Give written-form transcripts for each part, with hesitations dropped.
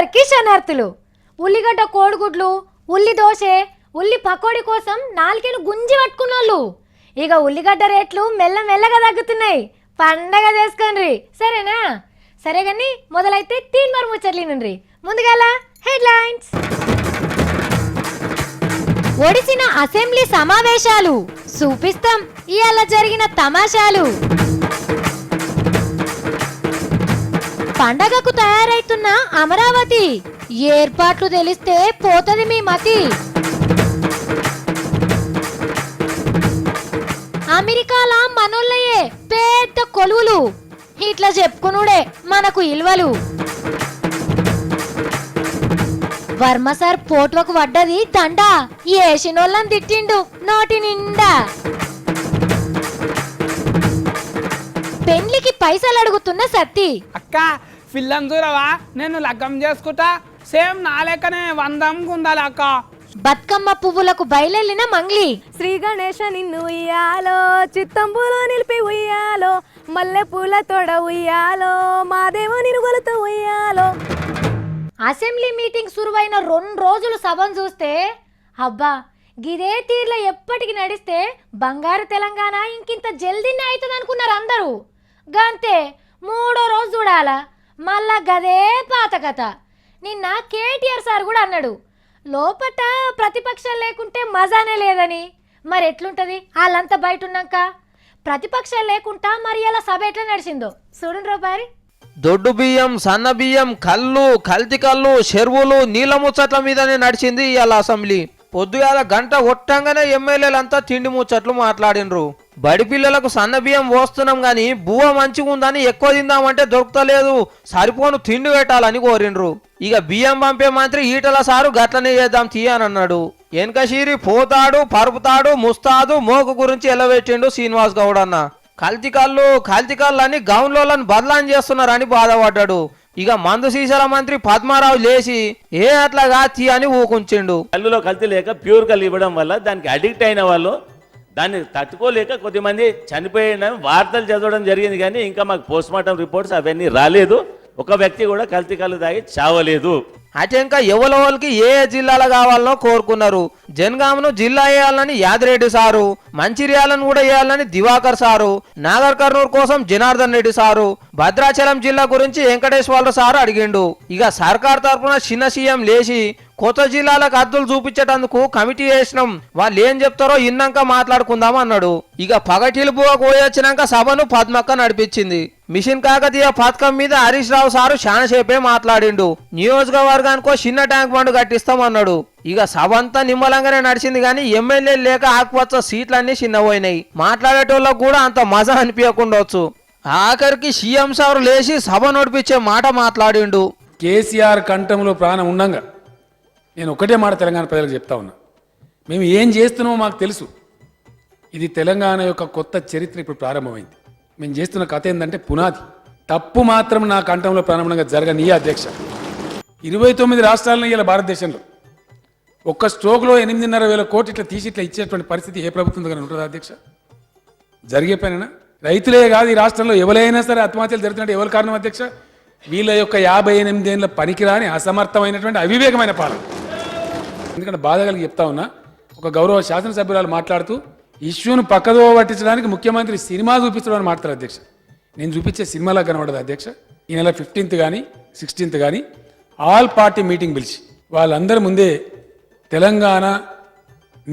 అందరికీ శనార్థులు. ఉల్లిగడ్డ కోడిగుడ్లు, ఉల్లి దోశ, ఉల్లి పకోడీ కోసం నాలుకేను గుంజి పట్టుకున్నోళ్ళు. ఇక ఉల్లిగడ్డ రేట్లు మెల్లమెల్లగా తగ్గుతున్నాయి. పండగ చేసుకోండి సరేనా? సరే కానీ మొదలైతే తీన్మార్ ముచ్చట్లినుండ్రి. ముందుగాల హెడ్లైన్స్. ఒడిసిన అసెంబ్లీ సమావేశాలు చూపిస్తాం ఇవాళ జరిగిన తమాషాలు. పండగకు తయారైతున్న అమరావతి ఏర్పాట్లు తెలిస్తే పోతది మీ మతి. అమెరికాల మనోళ్ళయే పెద్ద కొలువులు, ఇట్లా చెప్పుకునుడే మనకు ఇల్వలు. వర్మ సార్ పోట్లకు పడ్డది దండ, ఏసినోళ్ళని తిట్టిండు నోటి నిండా. పెండ్లికి పైసలు అడుగుతున్న సత్తి. అక్క పిల్లని చూడవా, నేను లగ్గం చేసుకుంటా, సేమ్ నా లెక్కనే 100 ఉండాలి అక్క. బతుకమ్మ పువ్వులకు బయలెళ్ళిన మంగ్లీ. శ్రీ గణేశ నిన్ను ఉయ్యాలో, చిత్తంబులో నిలిపి ఉయ్యాలో, మల్లె పూల తోడ ఉయ్యాలో, మాదేవో నిరుగులతో ఉయ్యాలో. అసెంబ్లీ మీటింగ్ సురువైన 2 రోజులు సభను చూస్తే అబ్బా గిదే తీర్ల ఎప్పటికి నడిస్తే బంగారు తెలంగాణ ఇంకింత జల్దీనే అవుతుంది అనుకున్నారు అందరూ. గంతే 3వ రోజు చూడాలా మళ్ళా గదే పాత కథ. నిన్న కేటీఆర్ సార్ కూడా అన్నాడు లోపట ప్రతిపక్షం లేకుంటే మజానే లేదని. మరి ఎట్లుంటది వాళ్ళంతా బయట ఉన్నాక? ప్రతిపక్షం లేకుండా మరి అలా సభ ఎట్లా నడిచిందో చూడండి రూపారి. దొడ్డు బియ్యం, సన్న బియ్యం, కళ్ళు, కల్తీ కళ్ళు, చెరువులు, నీళ్ళ ముచ్చట్ల మీదనే నడిచింది ఇవాళ అసెంబ్లీ. పొద్దుగాల గంట కొట్టంగానే ఎమ్మెల్యేలంతా తిండి ముచ్చట్లు మాట్లాడినరు. బడి పిల్లలకు సన్న బియ్యం పోస్తున్నాం గాని బువ్వ మంచిగా ఉందని ఎక్కువ తిందామంటే దొరుకుతలేదు, సరిపోను తిండి పెట్టాలని కోరిండ్రు. ఇక బియ్యం పంపే మంత్రి ఈటల సారు గట్లనే చేద్దాం తీయనన్నాడు. వెనకశీరి పోతాడు, పరుపుతాడు, ముస్తాదు, మోకు గురించి ఎల్లబెట్టిండు శ్రీనివాస్ గౌడ్ అన్న. కల్తీ కళ్ళు అని గౌన్లోలను బదలాన్ చేస్తున్నారని బాధపడ్డాడు. ఇక మందు సీసాల మంత్రి పద్మారావు లేచి ఏ అట్లాగా తీ అని ఊకుంచిండు. కళ్ళులో కల్తీ లేక ప్యూర్ కళ్ళు ఇవ్వడం వల్ల దానికి అడిక్ట్ అయిన వాళ్ళు దాన్ని తట్టుకోలేక కొద్దిమంది చనిపోయిన వార్తలు చదవడం జరిగింది. కానీ ఇంకా మాకు పోస్ట్ మార్టం రిపోర్ట్స్ అవన్నీ రాలేదు. ఒక వ్యక్తి కూడా కల్తీ కళ్ళు తాగి చావలేదు. అయితే ఇంకా ఎవరికి ఏ జిల్లాలో కావాలనో కోరుకున్నారు. జనగామను జిల్లా వేయాలని యాదిరెడ్డి సారు, మంచిర్యాలను కూడా వేయాలని దివాకర్ సారు, నాగర్ కర్నూలు కోసం జనార్దన్ రెడ్డి సారు, భద్రాచలం జిల్లా గురించి వెంకటేశ్వర సారు అడిగిండు. ఇక సర్కార్ తరఫున చిన్న సీఎం లేచి కొత్త జిల్లాలకు అద్దులు చూపించేటందుకు కమిటీ వేసినాం, వాళ్ళు ఏం చెప్తారో ఇన్నాక మాట్లాడుకుందాం అన్నాడు. ఇక పగటిలుపుగా పోయొచ్చినాక సభను పద్మక్క నడిపించింది. మిషన్ కాకతీయ పథకం మీద హరీష్ రావు సారు శానసేపే మాట్లాడిండు. నియోజకవర్గానికో చిన్న ట్యాంక్ బండ్ కట్టిస్తాం అన్నాడు. ఇక సభ అంతా నిమ్మలంగానే నడిచింది కానీ ఎమ్మెల్యే లేక ఆకుపచ్చ సీట్లన్నీ చిన్నపోయినాయి. మాట్లాడేటోళ్ళకు కూడా అంత మజా అనిపించకుండొచ్చు. ఆఖరికి సీఎం సారు లేచి సభ నడిపించే మాట మాట్లాడిండు. కేసీఆర్ కంఠంలో ప్రాణం ఉండంగా నేను ఒకటే మాట తెలంగాణ ప్రజలకు చెప్తా ఉన్నా, మేము ఏం చేస్తున్నామో మాకు తెలుసు. ఇది తెలంగాణ యొక్క కొత్త చరిత్ర ఇప్పుడు ప్రారంభమైంది. మేము చేస్తున్న కథ ఏంటంటే పునాది. తప్పు మాత్రం నా కంఠంలో ప్రారంభంగా జరగని అధ్యక్ష. 29 రాష్ట్రాలను ఇలా భారతదేశంలో ఒక్క స్ట్రోక్లో 8,500 కోట్లు ఇట్లా తీసి ఇట్లా ఇచ్చేటువంటి పరిస్థితి ఏ ప్రభుత్వం దగ్గర ఉంటుందా అధ్యక్ష? జరిగే పనేనా? రైతులే కాదు ఈ రాష్ట్రంలో ఎవరైనా సరే ఆత్మహత్యలు జరుగుతున్నట్టు ఎవరు కారణం అధ్యక్ష? వీళ్ళ యొక్క 58 ఏళ్ళ పనికిరాని అసమర్థమైనటువంటి అవివేకమైన పాలన. ఎందుకంటే బాధ కలిగి చెప్తా ఉన్నా, ఒక గౌరవ శాసనసభ్యురాలు మాట్లాడుతూ ఇష్యూను పక్కదో పట్టించడానికి ముఖ్యమంత్రి సినిమా చూపించడం అని మాట్లాడారు అధ్యక్ష. నేను చూపించే సినిమాలా కనబడదు అధ్యక్ష. ఈ నెల 15th కానీ 16th కానీ ఆల్ పార్టీ మీటింగ్ పిలిచి వాళ్ళందరి ముందే తెలంగాణ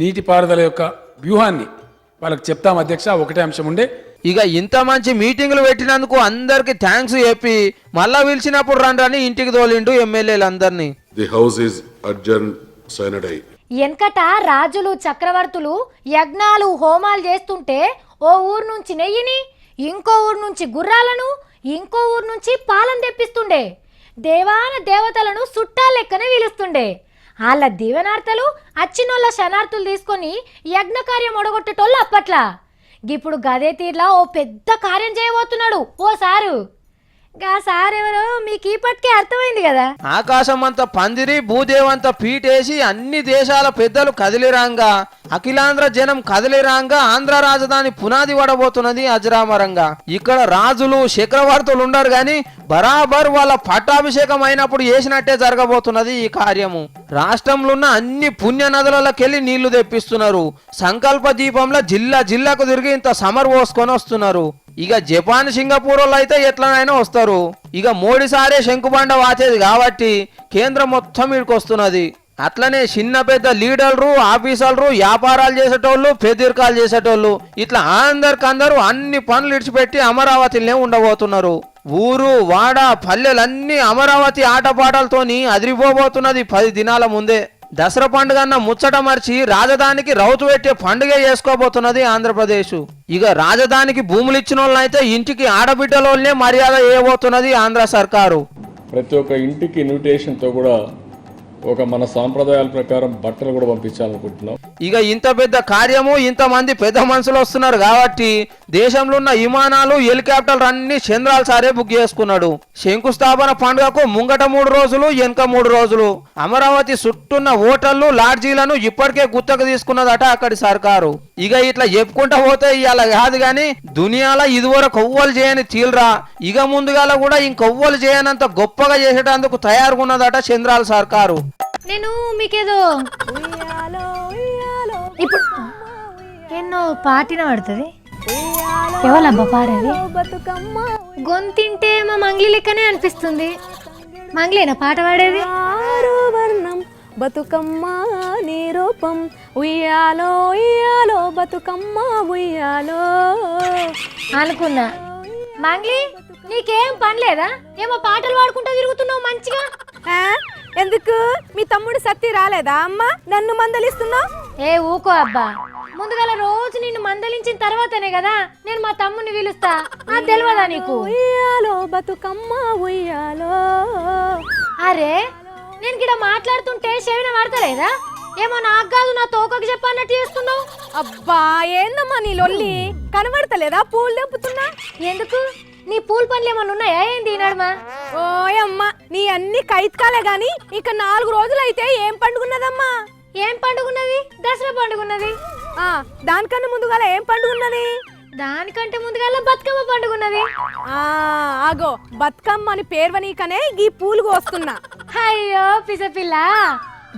నీటిపారుదల యొక్క వ్యూహాన్ని వాళ్ళకి చెప్తాం అధ్యక్ష. ఒకటే అంశం ఉండే, ఇక ఇంత మంచి మీటింగులు పెట్టినందుకు అందరికి థ్యాంక్స్ చెప్పి మళ్ళా పిలిచినప్పుడు రండి ఇంటికి తోలిండు ఎమ్మెల్యేలందరినీ. The house is adjourn sine die. వెనకట రాజులు చక్రవర్తులు యజ్ఞాలు హోమాలు చేస్తుంటే ఓ ఊరు నుంచి నెయ్యిని, ఇంకో ఊరు నుంచి గుర్రాలను, ఇంకో ఊరు నుంచి పాలను తెప్పిస్తుండే. దేవాన దేవతలను చుట్టాల లెక్కనే పిలుస్తుండే. వాళ్ళ దీవెనార్తలు అచ్చినోళ్ళ శనార్థులు తీసుకొని యజ్ఞ కార్యం ఒడగొట్టేటోళ్ళు అప్పట్లా. ఇప్పుడు గదే తీర్లా ఓ పెద్ద కార్యం చేయబోతున్నాడు ఓ సారు. గా సార్ ఎవరో మీకు ఇప్పటికే అర్థమైంది కదా. ఆకాశం అంత పందిరి భూదేవంత పీటేసి అన్ని దేశాల పెద్దలు కదిలిరాంగా అఖిలాంధ్ర జనం కదిలిరాంగా ఆంధ్ర రాజధాని పునాది పడబోతున్నది అజరామరంగా. ఇక్కడ రాజులు చక్రవర్తులు ఉండరు గాని బరాబర్ వాళ్ళ పట్టాభిషేకం అయినప్పుడు చేసినట్టే జరగబోతున్నది ఈ కార్యము. రాష్ట్రంలో ఉన్న అన్ని పుణ్య నదులకెళ్లి నీళ్లు తెప్పిస్తున్నారు. సంకల్ప దీపంలో జిల్లా జిల్లాకు తిరిగి ఇంత సమర్ పోసుకొని వస్తున్నారు. ఇక జపాన్ సింగపూర్ వాళ్ళు అయితే ఎట్లనైనా వస్తారు. ఇక మోడీ సారే శంకుబండ వాచేది కాబట్టి కేంద్రం మొత్తం ఇక్కడికి వస్తున్నది. అట్లనే చిన్న పెద్ద లీడర్లు ఆఫీసర్లు వ్యాపారాలు చేసేటోళ్ళు పెద్దరికాలు చేసేటోళ్ళు ఇట్లా అందరికందరూ అన్ని పనులు ఇడిచిపెట్టి అమరావతిలోనే ఉండబోతున్నారు. ఊరు వాడ పల్లెలన్నీ అమరావతి ఆటపాటలతోని అదిరిపోబోతున్నది 10 దినాల ముందే. దసరా పండుగ అన్న ముచ్చట మర్చి రాజధానికి రౌతు పెట్టే పండుగ చేసుకోబోతున్నది ఆంధ్రప్రదేశ్. ఇక రాజధానికి భూములు ఇచ్చిన వాళ్ళనైతే ఇంటికి ఆడబిడ్డలోనే మర్యాద చేయబోతున్నది ఆంధ్ర సర్కారు. ప్రతి ఒక్క ఇంటికి ఇన్విటేషన్తో కూడా ఒక మన సాంప్రదాయాల ప్రకారం బట్టలు కూడా పంపించాలనుకుంటున్నాం. ఇక ఇంత పెద్ద కార్యము ఇంతమంది పెద్ద మనుషులు వస్తున్నారు కాబట్టి దేశంలో ఉన్న విమానాలు హెలికాప్టర్లు అన్ని చంద్రాల సారే బుక్ చేసుకున్నాడు. శంకుస్థాపన పండుగకు ముంగట 3 రోజులు వెనుక 3 రోజులు అమరావతి చుట్టూన్న హోటళ్లు లాడ్జీలను ఇప్పటికే గుత్తకు తీసుకున్నదట అక్కడి సర్కారు. ఇక ఇట్లా చెప్పుకుంటా పోతే ఇవాళ కాదు గాని దునియాలో ఇదివరకు కొవ్వలు చేయని తీల్రా ఇక ముందుగాల కూడా ఇంకొవ్వలు చేయనంత గొప్పగా చేసేటందుకు తయారుగున్నదట చంద్రాల సర్కారు. నేను మీకేదో ఉయ్యాలో ఉయ్యాలో ఇప్పుడు ఎన్నో పాటిన పడుతుంది. ఎవరబ్బా పాడేది? బతుకమ్మ గొంతింటే మా మంగ్లీ లెక్కనే అనిపిస్తుంది. మంగ్లీనా పాట పాడేది? ఆరు వర్ణం బతుకమ్మ నీ రూపం ఉయ్యాలో ఉయ్యాలో బతుకమ్మ ఉయ్యాలో అనుకున్నా. మంగ్లీ నీకేం పని లేదా? ఏమో పాటలు పాడుకుంటూ తిరుగుతున్నావు మంచిగా. ఆ? ఎందుకు మీ తమ్ముడు సత్తి రాలేదా అమ్మ నన్ను మందలిస్తున్నావు? ఏ ఊకో అబ్బా, ముందుగల రోజు నిన్ను మందలించిన తర్వాతనే కదా నేను మా తమ్ముని పిలుస్తా. అది తెలియదా నీకు? ఉయ్యాలో బతుకమ్మ ఉయ్యాలో. అరే నేను గిడ మాట్లాడుతుంటే చెవిన పడతలేదా? ఏమో నాకు కాదు నా తోకకి చెప్పన్నట్టు చేస్తున్నావు. అబ్బా ఏందమ్మా నీ లొల్లి కనబడతలేదా? పూలు తెంపుతున్నా. ఎందుకు? నీ పూల పనులు ఏమన్నా ఉన్నాయా ఏంది నడుమా? ఓయమ్మా నీ అన్ని కైత్కాలే గాని ఇక 4 రోజులైతే ఏం పండుగున్నదమ్మా? ఏం పండుగున్నది? దసరా పండుగున్నది. దానికన్నా ముందుగాల ఏం పండుగున్నది? దానికంటే ముందుగా బతుకమ్మ పండుగున్నది. ఆగో బతుకమ్మ అని పేర్వనీకనే ఈ పూలు కోస్తున్నా. అయ్యో పిసపిల్ల,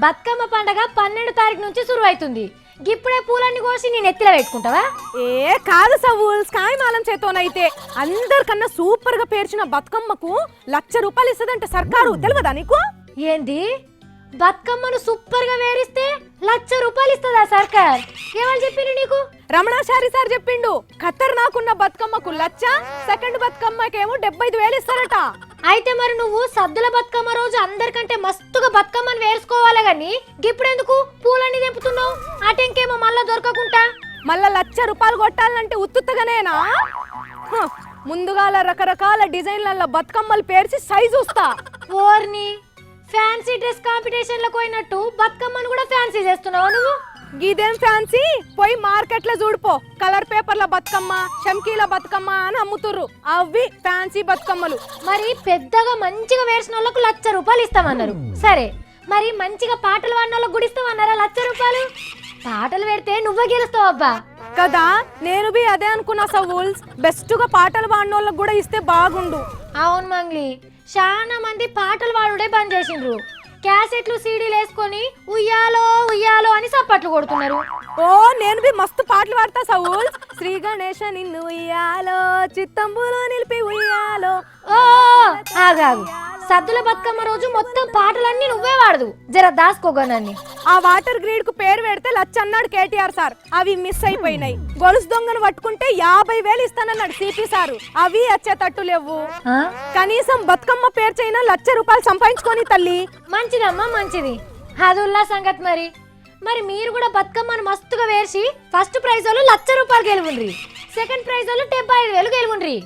బతుకమ్మ పండగ 12 తారీఖు నుంచి సురు అవుతుంది. ఇప్పుడే పూలన్నీ కోసి నేను ఎత్తిలో పెట్టుకుంటావా? ఏ కాదు సవుల్ స్కాయమాలం చేతోనైతే అందరికన్నా సూపర్ గా పేర్చిన బతుకమ్మకు 1,00,000 రూపాయలు ఇస్తుందంట సర్కారు. తెలియదా నీకు? ఏంది? బతుకమ్మను సూపర్ గా వేరిస్తే 1,00,000 రూపాయలు ఇస్తుందా సర్కార్? ఎవరు చెప్పిండు నీకు? రమణాచారి సార్ చెప్పిండు. ఖతర్ నాకున్న బతుకమ్మకు 1,00,000, సెకండ్ బతుకమ్మకేమో 75,000 ఇస్తారట. అయితే మరి నువ్వు సద్దుల బతుకమ్మ రోజు అందరికంటే మస్తుగా బతుకమ్మను వేసుకోవాలి గాని ఇప్పుడెందుకు పూలన్నీ తెంపుతున్నావు? అటెంకేమో మళ్ళా దొరకకుండా మళ్ళా 1,00,000 రూపాయలు కొట్టాలంటే ఉత్తుత్తగానేనా? ముందుగాల రకరకాల డిజైన్ల బతుకమ్మలు పేర్చి సైజు వస్తా. ఓర్ని ఫ్యాన్సీ డ్రెస్ కాంపిటీషన్ లో పోయినట్టు బతుకమ్మను కూడా ఫ్యాన్సీ చేస్తున్నావు నువ్వు. గీదేం ఫ్యాన్సీ? పోయి మార్కెట్ లో చూడిపో. కలర్ పేపర్ల బతుకమ్మ, చమ్కీల బతుకమ్మ అని అమ్ముతుర్రు. అవి ఫ్యాన్సీ బతుకమ్మలు. మరి పెద్దగా మంచిగా వేసిన వాళ్ళకు 1,00,000 రూపాయలు ఇస్తామన్నారు. సరే మరి మంచిగా పాటలు పాడిన వాళ్ళకు కూడా ఇస్తామన్నారా 1,00,000 రూపాయలు? పాటలు పెడితే నువ్వే గెలుస్తావు అబ్బా కదా. నేను బి అదే అనుకున్నా సవుల్స్. బెస్ట్ గా పాటలు పాడిన వాళ్ళకు కూడా ఇస్తే బాగుండు. అవును మంగ్లీ, చాలా మంది పాటలు పాడుడే బంద్ చేసిండ్రు. క్యాసెట్లు సీడీలు వేసుకొని ఉయ్యాలో ఉయ్యాలో అని సప్పట్లు కొడుతున్నారు. ఓ నేను బి మస్తు పాటలు పాడతా సవుల్స్. శ్రీ గణేశ నిన్ను ఉయ్యాలో చిత్తంబులో నిలిపి ఉయ్యాలో. ఓ ఆగాగు, సద్దుల బతుకమ్మ రోజు మొత్తం పాటలన్నీ నువ్వే వాడదు, జర దాసుకోగనన్ని. ఆ వాటర్ గ్రీడ్ కు పేరు పెడితే 1,00,000 అన్నాడు కేటీఆర్ సార్. అవి మిస్ అయిపోయినాయి. గొలుసు దొంగను పట్టుకుంటే 50,000 ఇస్తానన్నాడు సిపి సారు. అవి వచ్చేటట్టు లేవు. కనీసం బతుకమ్మ పేరు చైనా 1,00,000 రూపాయలు సంపాదించుకొని తల్లి. మంచిదమ్మా మంచిది. అదుల్లా సంగతి. మరి మీరు కూడా బతుకమ్మను మస్తుగా వేసి ఫస్ట్ ప్రైజ్ వాళ్ళు 1,00,000 రూపాయలు గెలువుండ్రి, సెకండ్ ప్రైజ్ వాళ్ళు 75,000 గెలువుండ్రి.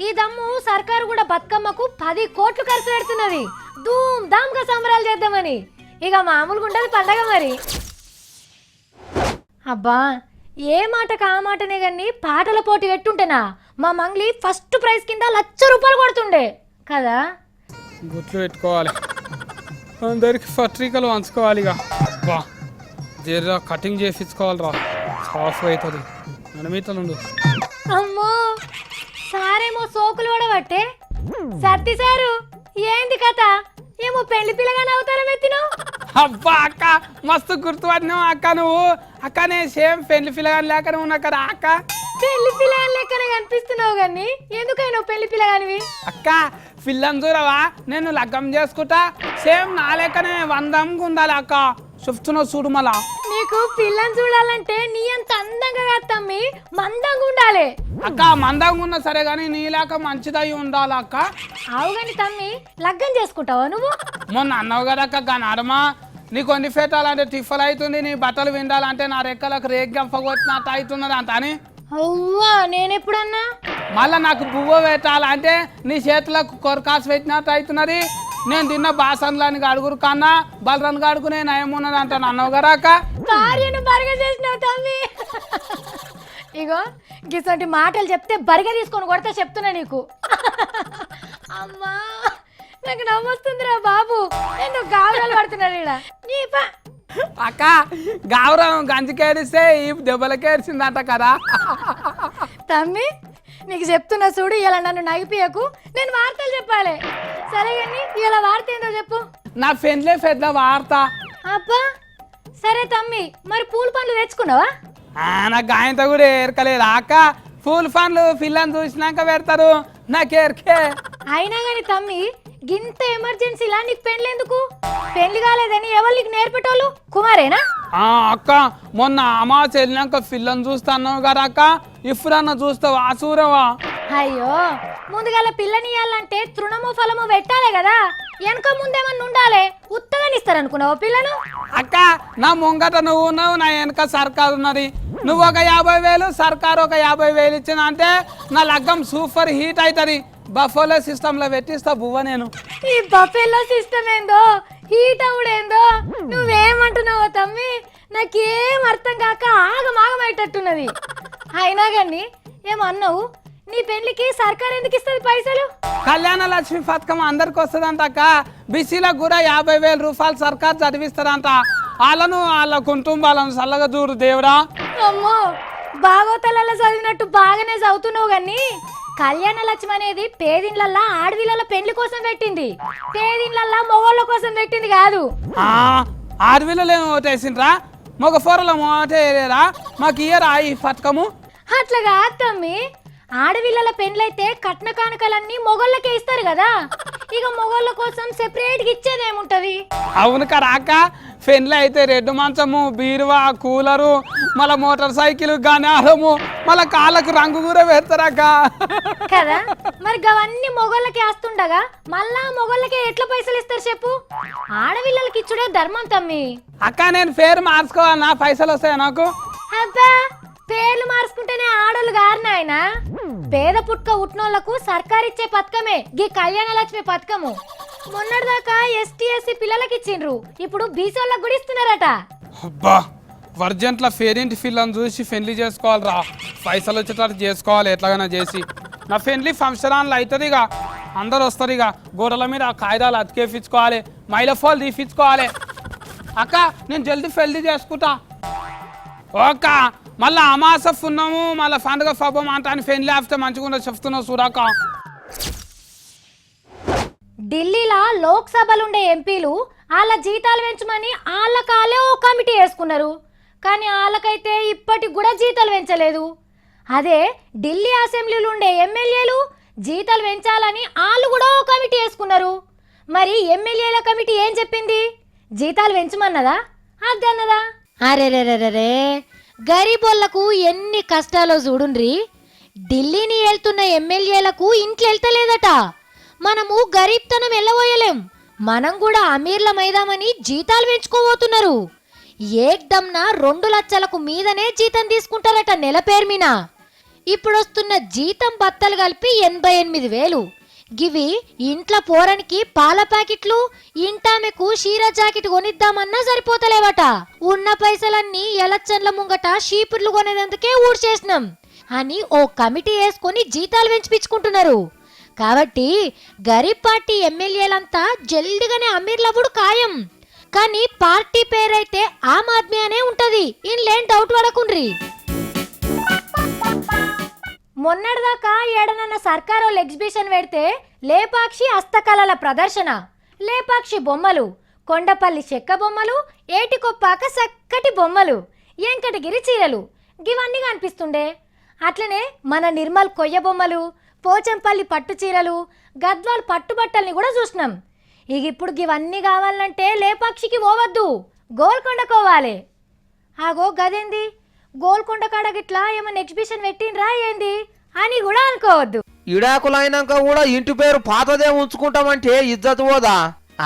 ఈ దమ్ము సర్కారు కూడా బతుకమ్మకు 10 కోట్లు ఖర్చు పెడుతున్నది. ధూమ్ ధామ్ గా సంబరాలు చేద్దామని. ఇక మామూలుగా ఉండదు పండగ మరి. అబ్బా ఏ మాటకు ఆ మాటనే గాని పాటల పోటీ పెట్టుంటేనా మా మంగ్లీ ఫస్ట్ ప్రైజ్ కింద 1,00,000 రూపాయలు కొడుతుండే. కదా గుట్లు పెట్టుకోవాలి, అందరికి పత్రికలు వంచుకోవాలి. ఇక బా జర్రా కటింగ్ చేయించుకోవాలిరా, సాఫ్ అవుతుంది. నడమితలుండు. అమ్మో సారేమో సోకులు పడబట్టే. సత్తి సారు ఏంది కథ? ఏమో పెళ్లి పిల్లగానే అవుతారా మెత్తిను? అబ్బా అక్క మస్తు గుర్తుపట్టినావు అక్క నువ్వు. అక్క నేను సేమ్ పెళ్లి పిల్లగాని లేక నువ్వు నాకు రా అక్క. పెళ్లి పిల్లగాని లెక్కనే కనిపిస్తున్నావు కానీ ఎందుకైనా పెళ్లి పిల్లగానివి? అక్క పిల్లని చూడవా, నేను లగ్గం చేసుకుంటా సేమ్ నా లెక్కనే వందంగా ఉండాలి అక్క. చెప్తున్నావు చూడు మళ్ళా. నీకు పిల్లని చూడాలంటే నీ అంత అందంగా కాదు తమ్మి, మందంగా ఉండాలి. అక్క మందంగా ఉన్నా సరే గానీ నీ లేక మంచిదై ఉండాలి అక్క. అవుగాని తమ్మి లగ్గం చేసుకుంటావా నువ్వు? మొన్న అన్నావు కదా అక్క గనారమా, నీ కొన్ని పెట్టాలంటే టిఫల్ అవుతుంది, నీ బట్టలు విండాలంటే నా రెక్కలకు రేగ్ గంపగొట్టినట్టు అవుతున్నది అంత అని. అవ్వా నేనెప్పుడన్నా? మళ్ళా నాకు బువ్వ పెట్టాలంటే నీ చేతులకు కొరకాసు పెట్టినట్టు అవుతున్నది. నేను తిన్న బాసన్లని గడుగురు కన్నా బలరన్ గడుగునే నయమున్నది అంట అన్నావు కదా అక్క. భార్యను బరగ చేసినావు తమ్మి. ఇగో గిసంటి మాటలు చెప్తే బరిగ తీసుకొని కొడితే చెప్తున్నా నీకు. అమ్మా నాకు నవ్వొస్తుందిరా బాబు, నేను గావరాలు పడుతున్నాను ఈడ. అక్క గౌరవం గంజికేడిస్తే ఈ దెబ్బలకేడిసిందంట కదా. తమ్మి నీకు చెప్తున్నా చూడు, ఇలా నన్ను నగిపియకు, నేను వార్తలు చెప్పాలి. సరే కానీ ఇలా వార్త ఏందో చెప్పు. నా పెండ్లే పెద్ద వార్త. అబ్బా సరే తమ్మి, మరి పూల పండ్లు తెచ్చుకున్నావా? నాకు గాయంతో కూడా ఏరకలేదు అక్క. పూల పండ్లు పిల్లని చూసినాక పెడతారు, నాకు ఏరికే. అయినా కానీ తమ్మి గింత ఎమర్జెన్సీలా నీకు పెండ్లు ఎందుకు? పెళ్లి కాలేదని ఎవరు నీకు నేర్పేటోళ్ళు? కుమారేనా? అక్క మొన్న అమావాస వెళ్ళినాక పిల్లని చూస్తాను కదా అక్క, ఇప్పుడన్నా చూస్తావా ఆ సూరవా? అయ్యో ముందుగాల పిల్లనియాలంటే తృణము ఫలము పెట్టాలి కదా, వెనక ముందేమన్నా ఉండాలి. ఉత్తగానిస్తారనుకున్నావు పిల్లను? అక్క నా ముంగట నువ్వు ఉన్నావు, నా వెనక సర్కారు ఉన్నది. నువ్వు ఒక 50,000 సర్కారు ఒక 50,000 ఇచ్చిన అంటే నా లగ్గం సూపర్ హీట్ అవుతుంది. బఫోలో సిస్టంలో పెట్టిస్తా బువ్వ నేను. ఈ బఫెల్లో సిస్టమ్ ఏందో, హీట్ అవుడేందో నువ్వేమంటున్నావో తమ్మి, నాకేం అర్థం కాక ఆగమాగమయ్యేటట్టున్నది. అయినా కానీ ఏమన్నావు, నీ పెళ్లికి సర్కార్ ఎందుకు ఇస్తుంది పైసలు? కళ్యాణ లక్ష్మి పథకం అందరికి వస్తుందంట అక్క. బీసీలకు కూడా 50,000 రూపాయలు సర్కార్ చదివిస్తారంట. వాళ్ళను వాళ్ళ కుటుంబాలను చల్లగా చూడు దేవుడా. అమ్మో భాగవతాలలో చదివినట్టు బాగానే చదువుతున్నావు కానీ కళ్యాణ లక్ష్మి అనేది పేదిండ్లల్లా ఆడవిళ్ళ పెళ్లి కోసం పెట్టింది, పేదిండ్లల్లా మొగోళ్ళ కోసం పెట్టింది కాదు. ఆడవిళ్ళలో ఏమో ఓటేసిండ్రా, మగ ఫోరలో ఓటేయలేరా? మాకు ఇయ్యరా ఈ పథకము? అట్లా కాదు తమ్మి, ఆడవిళ్ళ పెండ్లైతే కట్న కానుకలన్నీ మొగోళ్ళకే ఇస్తారు కదా, ఇక మొగోళ్ళ కోసం సెపరేట్ గా ఇచ్చేది ఏముంటది? అవును కరాక, పెండ్లు అయితే రెడ్డు మంచము, బీరువా, కూలరు, మళ్ళా మోటార్ సైకిల్, గనారము, మళ్ళా కాళ్ళకు రంగు కూడా పెడతారక్క కదా. మరి అవన్నీ మొగోళ్ళకి వేస్తుండగా మళ్ళా మొగోళ్ళకే ఎట్లా పైసలు ఇస్తారు చెప్పు? ఆడవిళ్ళకి ఇచ్చుడే ధర్మం తమ్మి. అక్క నేను పేరు మార్చుకోవాలి, నా పైసలు వస్తాయా నాకు? అబ్బా పేర్లు మార్చుకుంటేనే ఆడోళ్ళు గారు నాయన. పేద పుట్క ఉట్నోళ్లకు సర్కార్ ఇచ్చే పథకమే గీ కళ్యాణ లక్ష్మి పథకము. మొన్నటిదాకా ఎస్టీ ఎస్సీ పిల్లలకి ఇచ్చిండ్రు, ఇప్పుడు బీసీలకు కూడా ఇస్తున్నారట. అబ్బా వర్జెంట్ల పేరింటి పిల్లని చూసి పెళ్లి చేసుకోవాలిరా, పైసలు వచ్చేటట్టు చేసుకోవాలి ఎట్లాగైనా చేసి. నా పెళ్లి ఫంక్షన్ హాల్లో అవుతుంది, ఇక అందరు వస్తారు, ఇక గోడల మీద కాగితాలు అతికేపించుకోవాలి, మైల ఫోల్ తీపించుకోవాలి. అక్క నేను జల్దీ పెళ్లి చేసుకుంటా. ఓక మళ్ళా అమాస ఉన్నాము, మళ్ళీ పండుగ పబ్బం అంటాను పెళ్లి ఆపితే మంచిగా చెప్తున్నావు చూడాక. ఢిల్లీలో లోక్సభలుండే ఎంపీలు వాళ్ళ జీతాలు పెంచమని వాళ్ళకాలే ఓ కమిటీ వేసుకున్నారు, కానీ వాళ్ళకైతే ఇప్పటికి కూడా జీతాలు పెంచలేదు. అదే ఢిల్లీ అసెంబ్లీలో ఉండే ఎమ్మెల్యేలు జీతాలు పెంచాలని వాళ్ళు కూడా ఓ కమిటీ వేసుకున్నారు. మరి ఎమ్మెల్యేల కమిటీ ఏం చెప్పింది? జీతాలు పెంచమన్నదా అద్దన్నదా? అరేరేరే గరీబోళ్లకు ఎన్ని కష్టాలో చూడుండ్రి. ఢిల్లీని వెళ్తున్న ఎమ్మెల్యేలకు ఇంట్లో వెళ్తలేదట. మనము గరీబ్తనం వెళ్ళబోయలేం, మనం కూడా అమీర్లమైదామని జీతాలు పెంచుకోబోతున్నారు. ఏకదమ్న 2 లక్షలకు మీదనే జీతం తీసుకుంటారట నెల పేరు మీద. ఇప్పుడొస్తున్న జీతం బత్తలు కలిపి 88,000. గివి ఇంట్లో పోరానికి పాల ప్యాకెట్లు, ఇంటామెకు షీరా జాకెట్ కొనిద్దామన్నా సరిపోతలేవట. ఉన్న పైసలన్నీ ఎలక్షన్ల ముంగట షీపుర్లు కొనేందుకే ఊడ్చేసినాం అని ఓ కమిటీ వేసుకొని జీతాలు పెంచిపించుకుంటున్నారు. కాబట్టి గరీబ్ పార్టీ ఎమ్మెల్యేలంతా జల్దిగానే అమీర్లవుడు ఖాయం. కానీ పార్టీ పేరైతే ఆమ్ ఆద్మీ అనే ఉంటది, ఇన్లేం డౌట్ పడకుండ్రి. మొన్నటిదాకా ఏడనన్న సర్కారోళ్ళు ఎగ్జిబిషన్ పెడితే లేపాక్షి హస్తకళల ప్రదర్శన, లేపాక్షి బొమ్మలు, కొండపల్లి చెక్క బొమ్మలు, ఏటికొప్పాక చక్కటి బొమ్మలు, వెంకటగిరి చీరలు ఇవన్నీ కనిపిస్తుండే. అట్లనే మన నిర్మల్ కొయ్య బొమ్మలు, పోచంపల్లి పట్టు చీరలు, గద్వాల్ పట్టుబట్టల్ని కూడా చూసినాం. ఇక ఇప్పుడు ఇవన్నీ కావాలంటే లేపాక్షికి పోవద్దు, గోల్కొండ కోవాలి. ఆగో గదేంది, గోల్కొండ కాడ గిట్లా ఏమన్నా ఎగ్జిబిషన్ పెట్టిండ్రా ఏంది అని కూడా అనుకోవద్దు. ఇడాకులైనాక కూడా ఇంటి పేరు పాతదే ఉంచుకుంటామంటే ఇజ్జత్ పోదా?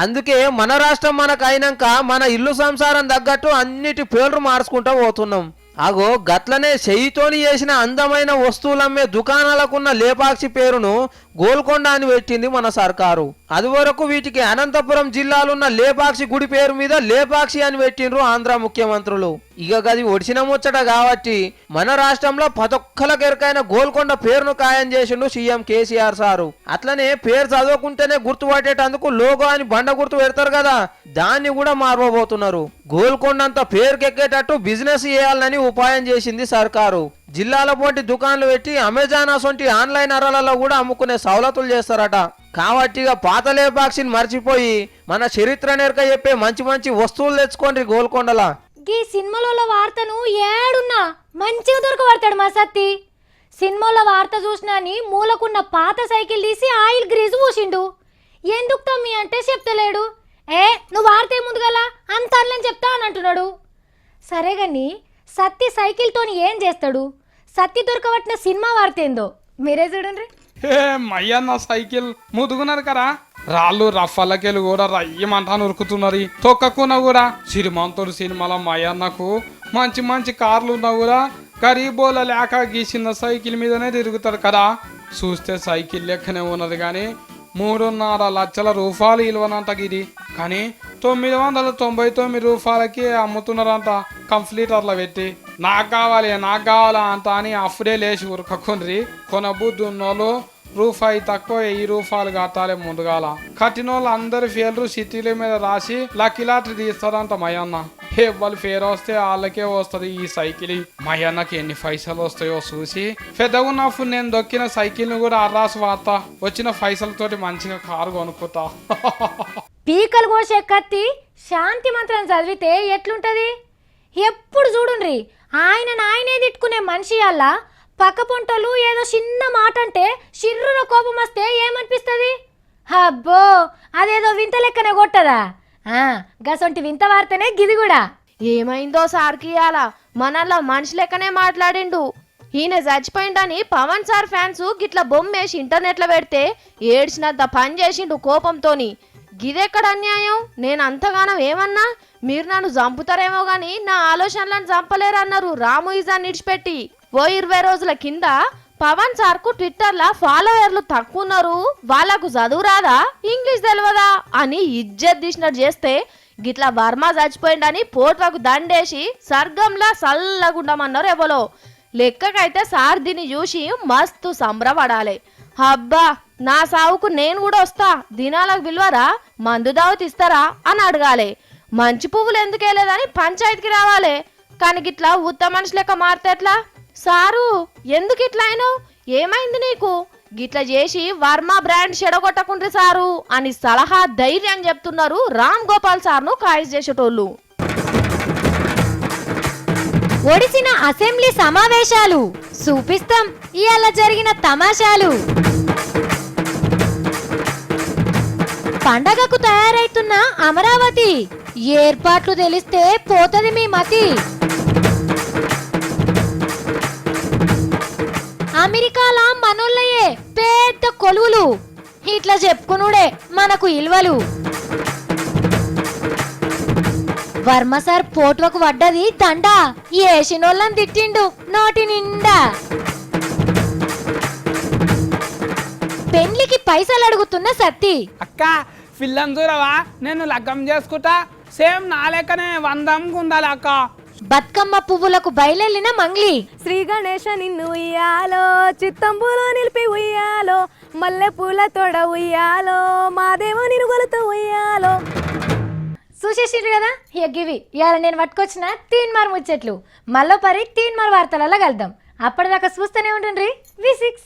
అందుకే మన రాష్ట్రం మనకు అయినాక మన ఇల్లు సంసారం తగ్గట్టు అన్నిటి పేర్లు మార్చుకుంటూ పోతున్నాం. అగో గట్లనే చెయ్యితోని చేసిన అందమైన వస్తువులమ్మే దుకాణాలకున్న లేపాక్షి పేరును గోల్కొండ అని పెట్టింది మన సర్కారు. అది వరకు వీటికి అనంతపురం జిల్లాలున్న లేపాక్షి గుడి పేరు మీద లేపాక్షి అని పెట్టిండ్రు ఆంధ్ర ముఖ్యమంత్రులు. ఇక గది ఒడిసిన ముచ్చట కాబట్టి మన రాష్ట్రంలో పతొక్కలకెరకైన గోల్కొండ పేరును ఖాయం చేసిండు సీఎం కేసీఆర్ సారు. అట్లనే పేరు చదవకుంటేనే గుర్తుపట్టేటందుకు లోగో అని బండ గుర్తు పెడతారు కదా, దాన్ని కూడా మార్వబోతున్నారు. గోల్కొండ అంత పేరుకెక్కేటట్టు బిజినెస్ చేయాలని ఉపాయం చేసింది సర్కారు. జిల్లాల పోటీ దుకాణాలు పెట్టి అమెజాన్ అసొంటి ఆన్లైన్ అరలలో కూడా అమ్ముకునే సవలతులు చేస్తారట. కాబట్టి పాత లేపాక్షిని మర్చిపోయి మన చరిత్ర నేర్క చెప్పే మంచి మంచి వస్తువులు తెచ్చుకోండి గోల్కొండలా. ఈ సినిమాలో వార్తను ఏడున్నా మంచిగా దొరకబడతాడు మా సత్తి. సినిమాలో వార్త చూసినాని మూలకున్న పాత సైకిల్ తీసి ఆయిల్ గ్రీజు పూసిండు. ఎందుకు తమ్మి అంటే చెప్తలేడు. నువ్వు వార్త ఏముంది గలా అంత అని చెప్తా అని అంటున్నాడు. సరే గాని సత్తి సైకిల్తోని ఏం చేస్తాడు? సత్తి దొరకబట్టిన సినిమా వార్త ఏందో మీరే చూడండి. మయ్యన్న సైకిల్ ముదుగున్నారు కదా, రాళ్ళు రఫ్ఫలకెళ్ళు కూడా రయ్యమంటా ఉరుకుతున్నారు. తొక్కకున్నా కూడా శ్రీమంతుడు సినిమాలో మయ్యన్నకు మంచి మంచి కార్లు ఉన్నా కూడా గరీబోల లేక గీసిన సైకిల్ మీదనే తిరుగుతారు కదా. చూస్తే సైకిల్ లెక్కనే ఉన్నది కానీ 3.5 లక్షల రూపాయలు ఇలువనంట ఇది. కానీ 999 రూపాయలకి అమ్ముతున్నారంట కంప్లీటర్లో పెట్టి. నాకు కావాలా అంత అని అప్పుడే లేచి ఉరకకుండ్రి. కొనబుద్ధి ఉన్నోళ్ళు రూపాయి తక్కువ 1000 రూపాయలు కట్టాలి ముందుగాల. కట్టిన వాళ్ళు అందరి పేర్లు సిటీల మీద రాసి లక్కీ లాటరీ తీస్తారంట మయన్న. వాళ్ళు పేరు వస్తే వాళ్ళకే వస్తుంది ఈ సైకిల్. మయన్నకి ఎన్ని పైసలు వస్తాయో చూసి పెద్దగా ఉన్నప్పుడు నేను దొక్కిన సైకిల్ని కూడా అర్రాసు వార్తా, వచ్చిన పైసలతోటి మంచిగా కారు కొనుక్కుంటా. పీకలు కోసే కత్తి శాంతి మంత్రం చదివితే ఎట్లుంటది? ఎప్పుడు చూడుండ్రి ఆయనే తిట్టుకునే మనిషి అలా పక్క పొంటలు ఏదో చిన్న మాట అంటే షిర్రున కోపం వస్తే ఏమనిపిస్తుంది? అబ్బో అదేదో వింత లెక్కనే కొట్టదా? గసొంటి వింత వార్తనే గిది కూడా. ఏమైందో సార్కి అలా మనల్లా మనిషి లెక్కనే మాట్లాడిండు. ఈయన చచ్చిపోయిండని పవన్ సార్ ఫ్యాన్స్ గిట్ల బొమ్మేసి ఇంటర్నెట్లో పెడితే ఏడ్చినంత పని చేసిండు కోపంతోని. గిదెక్కడ అన్యాయం? నేను అంతగానం ఏమన్నా? మీరు నన్ను చంపుతారేమో గాని నా ఆలోచనలను చంపలేరన్నారు రాము ఇజాన్ని ఇడిచిపెట్టి. 20 రోజుల కింద పవన్ సార్ కు ట్విట్టర్ లా ఫాలోవర్లు తక్కువ ఉన్నారు, వాళ్ళకు చదువు రాదా, ఇంగ్లీష్ తెలియదా అని ఇజ్జత్ తీసినట్టు చేస్తే గిట్లా వర్మ చచ్చిపోయిండని పోట్లకు దండేసి సర్గంలా సల్లగుండమన్నారు ఎవలో. లెక్కకైతే సార్ దీన్ని చూసి మస్తు సంబరపడాలి. అబ్బా నా సావుకు నేను కూడా వస్తా, దినాలకు విలువరా, మందు దావత్ ఇస్తారా అని అడగాలి. మంచి పువ్వులు ఎందుకేలేదని పంచాయతీకి రావాలి. కానీ గిట్లా ఉత్త మనిషి లెక్క మారితే ఎట్లా? సారు ఎందుకు ఇట్లా అయినావు, ఏమైంది నీకు? గిట్లా చేసి వర్మ బ్రాండ్ చెడగొట్టకుండ్రి సారు అని సలహా ధైర్యం చెప్తున్నారు రామ్ గోపాల్ సార్ను ఖాయిజ్ చేసేటోళ్ళు. ఒడిసిన అసెంబ్లీ సమావేశాలు చూపిస్తాం ఇవాళ జరిగిన తమాషాలు. పండగకు తయారైతున్న అమరావతి ఏర్పాట్లు తెలిస్తే పోతది మీ మతి. అమెరికాలా మనోళ్ళయే పెద్ద కొలువులు, ఇట్లా చెప్పుకునుడే మనకు ఇల్వలు. వర్మ సార్ పోట్వకు పడ్డది దండ, ఏసినోళ్ళని తిట్టిండు నోటి నిండా. పెళ్లికి పైసలు అడుగుతున్న సత్తి. అక్క ఫిల్లం చూడవా, నేను లగ్గం చేసుకుంటా సేమ్ నా లెక్కనే 100 ఉండాలి అక్క. బతుకమ్మ పువ్వులకు బయలెళ్ళిన మంగ్లీ. శ్రీ గణేశ నిన్ను ఉయ్యాలో, చిత్తంబులో నిలిపి ఉయ్యాలో, మల్లె పూల తోడ ఉయ్యాలో, మాదేవో నిరుగులతో ఉయ్యాలో. చూసేసిండ్రు కదా ఇక గివి ఇవాళ నేను పట్టుకొచ్చిన తీన్మార్ ముచ్చట్లు. మళ్ళీ పరి తీన్మార్ వార్తలలో కలుద్దాం. అప్పటిదాకా చూస్తూనే ఉండండి V6.